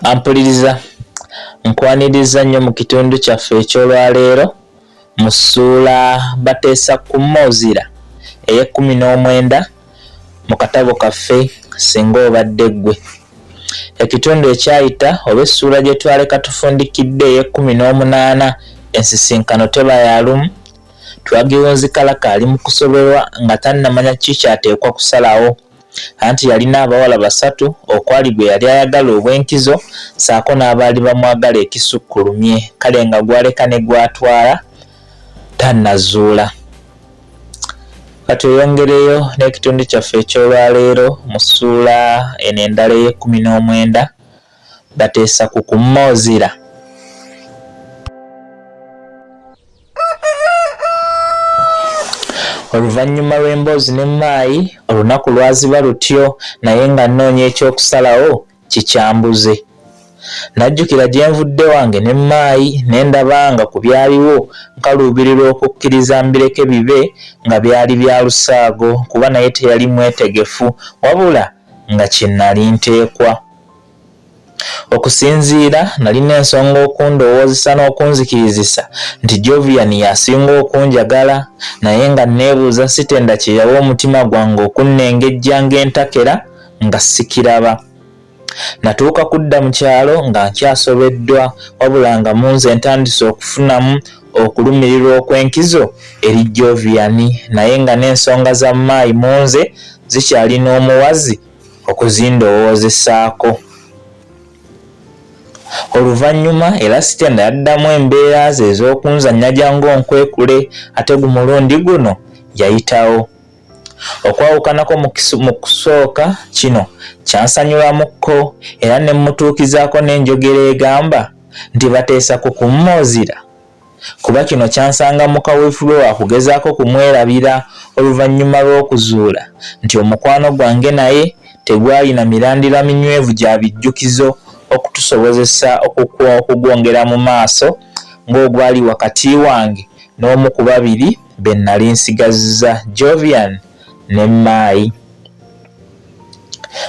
Ampuliriza nkwaniriza nnyo mu kitundu kyaffe eky'olwaleero mu ssuula bateesa kummoozira ey'19 mu katabo kaffe singa obadde ggwe. Ekitundu ekyayita oba essuula gye twaleka tufundikidde ey'18 ensisinkano teba ya lumu, twagiwunzikalaka ali mu kusoberwa nga tannamanya kiki kyateekwa kusalawo, anti yalina abawala 3 okwali gwe yali ayagala obwenkizo saako n'abaali bamwagala ekisukkulumye, kale nga gwaleka ne gwatwala tannazuula. Kati oyongereyo n'ekitundu kyaffe eky'olwaleero mu ssuula eno endala ey'19 bateesa ku kummoozira. Oluvannyuma lw'emboozi ne Maayi olunaku lwaziba lutyo naye nga nnoonya ekyokusalawo kikyambuze. Najjukira gye nvudde wange ne Maayi ne ndaba nga ku byaliwo nkaluubirirwa okukkiriza mbireke bibe nga byali bya lusaago kuba naye teyali mwetegefu wabula nga kye nnali nteekwa. Okusinziira nalina ensonga okundowoozesa n'okunzikirizisa nti Jovian yasinga okunjagala, naye nga neebuuza sitenda kye yawa omutima gwange okunnengejja ng'entakera nga sikiraba. Natuuka kudda mu kyalo nga nkyasobeddwa wabula nga munze ntandise okufunamu okulumirirwa okw'enkizo eri Jovian, naye nga n'ensonga za Maayi munze zikyalina omuwazi okuzindowoozesaako. Oluvannyuma era sitenda yaddamu embeera ze ez'okunzannya jangu onkwekule, ate mulundi guno yayitawo. Okwawukanako mu kusooka kino kyansanyulamukko era ne mmutuukizaako n'enjogera egamba nti bateesa ku kummoozira, kuba kino kyansanga mu kaweefube wa kugezaako kumwerabira oluvannyuma lw'okuzuula nti omukwano gwange naye tegwalina mirandira minywevu gya bijjukizo okutusobozesa okugwongera mu maaso ng'ogwali wakati wange n'omu ku babiri be nnali nsigazza, Jovian ne Maayi.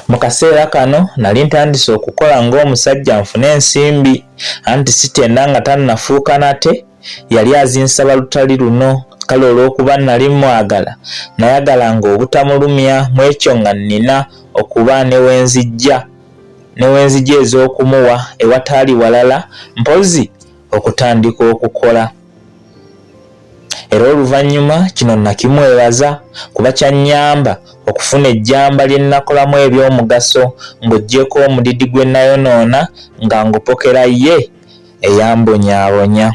Mu kaseera kano nali ntandise okukola ng'omusajja nfune ensimbi, anti sitenda nga tannafuuka nate yali azinsaba lutali luno, kale olw'okuba nali mwagala nayagalanga obutamulumya mu ekyo nga nnina okuba newenzijja ez'okumuwa ewataali walala mpozi okutandika okukola. Era oluvannyuma kino nakimwebaza kuba kyannyamba okufuna ejjamba lye nnakolamu eby'omugaso ng'oggyeko omudidi gwe nayonoona nga ngupokera ye eyambonyaabonya.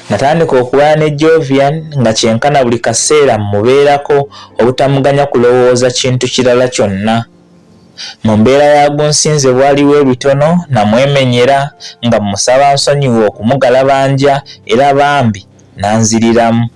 Natandika okuwaya ne Jovian nga kyenkana buli kaseera mmubeerako obutamuganya kulowooza kintu kirala kyonna. Mu mbeera ya gunsinze bwaliwo ebitono namwemenyera nga musaba nsonyiwe okumugalabanja era bambi nanziriramu.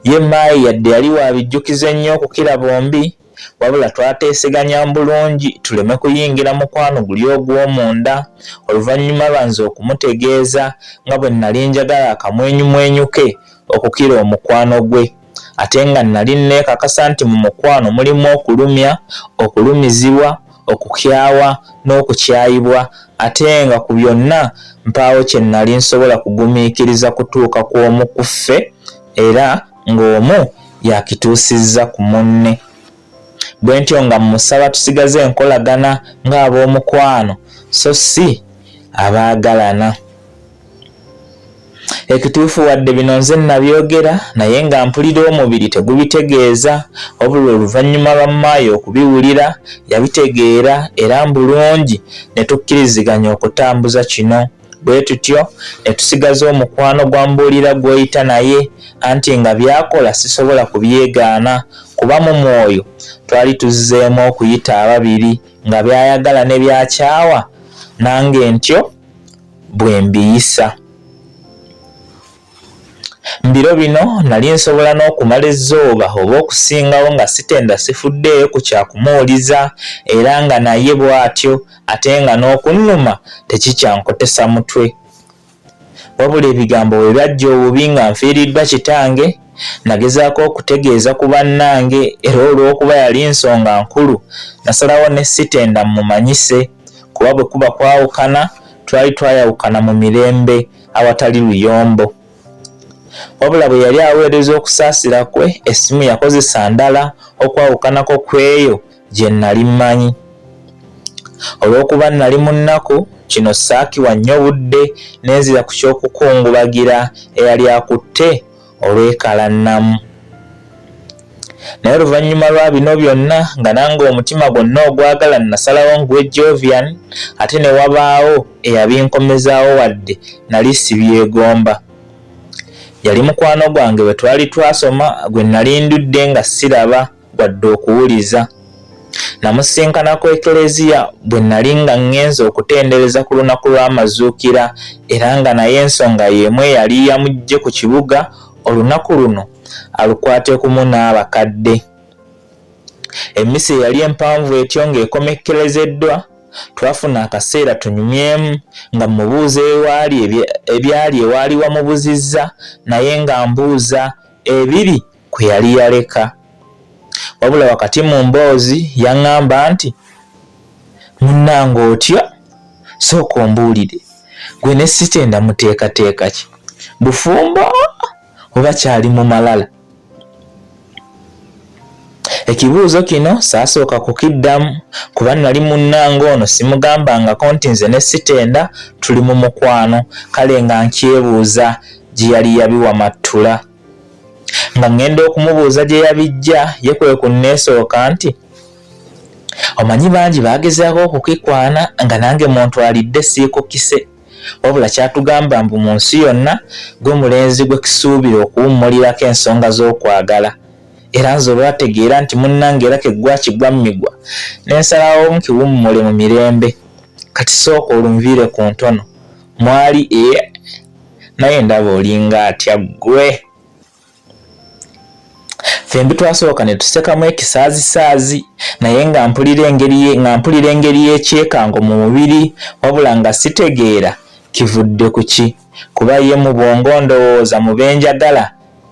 Ye Maayi yadde yali wa bijjukizo ennyo okukira bombi, wabula twateeseganya bulungi tuleme kuyingira mukwano guli ogw'omunda. Oluvannyuma lwanze okumutegeeza nga bwe nnali njagala akamwenyumwenyuke okukira omukwano gwe, ate nga nnali neekakasa nti mu mukwano mulimu okulumya, okulumizibwa, okukyawa n'okukyayibwa, ate nga ku byonna mpaawo kye nnali nsobola kugumiikiriza kutuuka ku omu ku ffe era ng'omu yakituusizza ku munne. Bwe ntyo nga mmusaba tusigaze enkolagana ng'ab'omukwano so si abaagalana. Ekituufu wadde bino nze nabyogera naye nga mpulira omubiri tegubitegeeza, wabula oluvannyuma lwa Maayi okubiwulira yabitegeera era mbulungi ne tukkiriziganya okutambuza kino. Bwe tutyo ne tusigaza omukwano gwambuulira gw'oyita naye, anti nga byakola sisobola kubyegaana kuba mu mwoyo twali tuzzeemu okuyita ababiri nga byayagala ne byakyawa, nange ntyo bwe mbiyisa. Mbiro bino nali nsobola n'okumala ezzooba oba okusingawo nga sitenda sifuddeeyo ku kyakumuwuliza era nga naye bw'atyo, ate nga n'okunnuma tekikyankotesa mutwe. Wabula ebigambo bwe byajja obubi nga nfiiriddwa kitange nagezaako okutegeeza ku bannange era olw'okuba yali nsonga nkulu nasalawo ne sitenda mumanyise kuba bwe kuba kwawukana twali twayawukana mu mirembe awatali luyombo. Wabula bwe yali aweereza okusaasira kwe essimu yakozesa ndala okwawukanako kweyo gye nali mmanyi. Olw'okuba nali mu nnaku kino saakiwa nnyo budde nenzira ku ky'okukungubagira eyali akutte olw'ekalannamu. Naye oluvannyuma lwa bino byonna nga nange omutima gwonna ogwagala nasalawo nguwe Jovian ate ne wabaawo eyabinkomezaawo wadde nali sibyegomba. Yali mukwano gwange bwe twali twasoma gwe nali ndudde nga siraba wadde okuwuliza. Namusinkanako Eklezia bwe nali nga ngenze okutendereza ku lunaku lw'amazuukira era nga naye ensonga y'emu eyali yamugje ku kibuga olunaku luno alukwate kumu n'abakadde. Emmisa eyali empanvu etyo ng'ekomekkerezeddwa twafuna akaseera tunyumyemu nga mubuuza ebyali ewaali wamubuzizza naye nga mbuuza ebiri kwe yali yaleka. Wabula wakati mu mboozi yaŋŋamba nti, munnange otya? Sooka ombuulire, gwe ne sitenda muteekateeka ki? Bufumbo oba kyali mu malala? Ekibuuzo kino saasooka kukiddamu kuba nali munnange ono simugambangako nti nze ne sitenda tuli mu mukwano, kale nga nkyebuuza gye yali yabiwamattula. Nga ngenda okumubuuza gye yabijja ye kwe kunneesooka nti, omanyi bangi baagezaako okukikwana nga nange muntwalidde siikukise, wabula kyatugamba mbu mu nsi yonna gwe mulenzi gwe kisuubira okuwummulirako ensonga z'okwagala. Era nze olwategeera nti munnange era keggwa kigwa mu migwa n'ensalawo nkiwummule mu mirembe. Kati sooka olunviire ku ntono mwali naye ndaba olinga atya ggwe. Fembi twasooka ne tusekamu ekisaazisaazi naye nga mpulira engeri y'ekyekango mu mubiri wabula nga sitegeera kivudde ku ki kuba ye mu bwongo ndowooza mu benjagala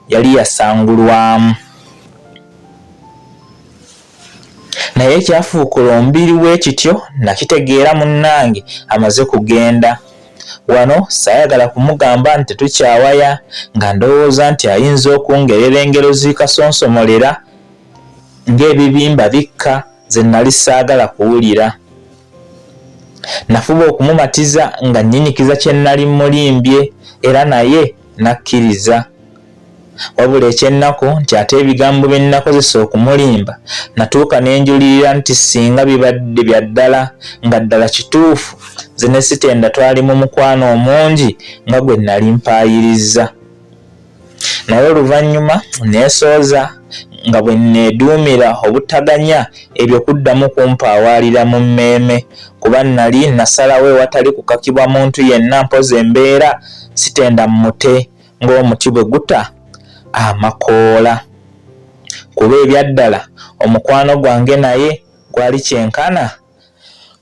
yali yasangulwamu. Naye ekyafuukula omubiri we kityo nakitegeera munnange amaze kugenda. Wano saayagala kumugamba nti tetukyawaya nga ndowooza nti ayinza okungerera engero zikasonsomolera ng'ebibimba bikka ze nali saagala kuwulira. Nafuba okumumatiza nga nnyinyikiza kye nali mulimbye era naye nakkiriza. Wabula ekyennaku nti ate ebigambo bye nnakozesa okumulimba natuuka ne njulirira nti singa bibadde bya ddala nga ddala kituufu ze ne sitenda twali mu mukwano omungi nga gwe nali mpaayiriza. Naye oluvannyuma neesooza nga bwe needuumira obutaganya ebyo kuddamu kumpaawaalira mu mmeeme kuba nali nasalawo ewatali kukakibwa muntu yenna mpozi embeera sitenda mmute ng'omuti bwe guta amakoola. Kuba ebyaddala omukwano gwange naye gwali kyenkana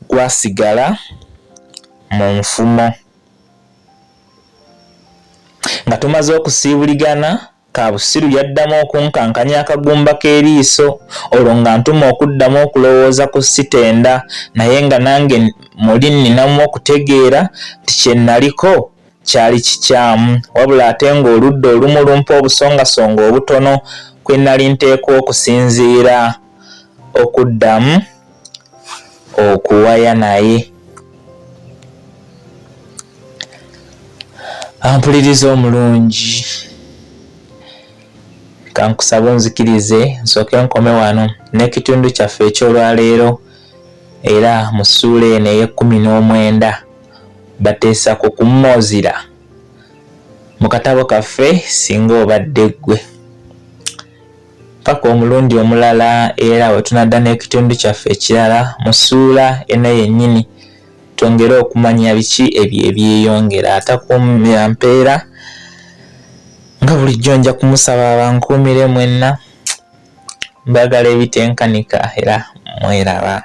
gwasigala mu nfumo. Nga tumaze okusiibuligana Kabusiru yaddamu okunkankanya akagumba k'eriiso olwo nga ntuma okuddamu okulowooza ku sitenda naye nga nange muli nninamu okutegeera nti kye naliko kyali kikyamu wabula ate ng'oludda olumu lumpa obusongasonga obutono kwe nali nteekwa okusinziira okuddamu okuwaya naye. Ampuliriza omulungi, kankusaba onzikirize nsooke nkome wano n'ekitundu kyaffe eky'olwaleero era mu ssuula eno ey'e19 bateesa ku kummoozira mu katabo kaffe singa obadde ggwe. Paka omulundi omulala era we tunadda n'ekitundu kyaffe ekirala mu ssuula eno yennyini twongere okumanya biki ebyo ebyeyongera. Atakuumira mpeera nga bulijjo nja kumusaba abankuumire mwenna mbagala ebitenkanika era mweraba.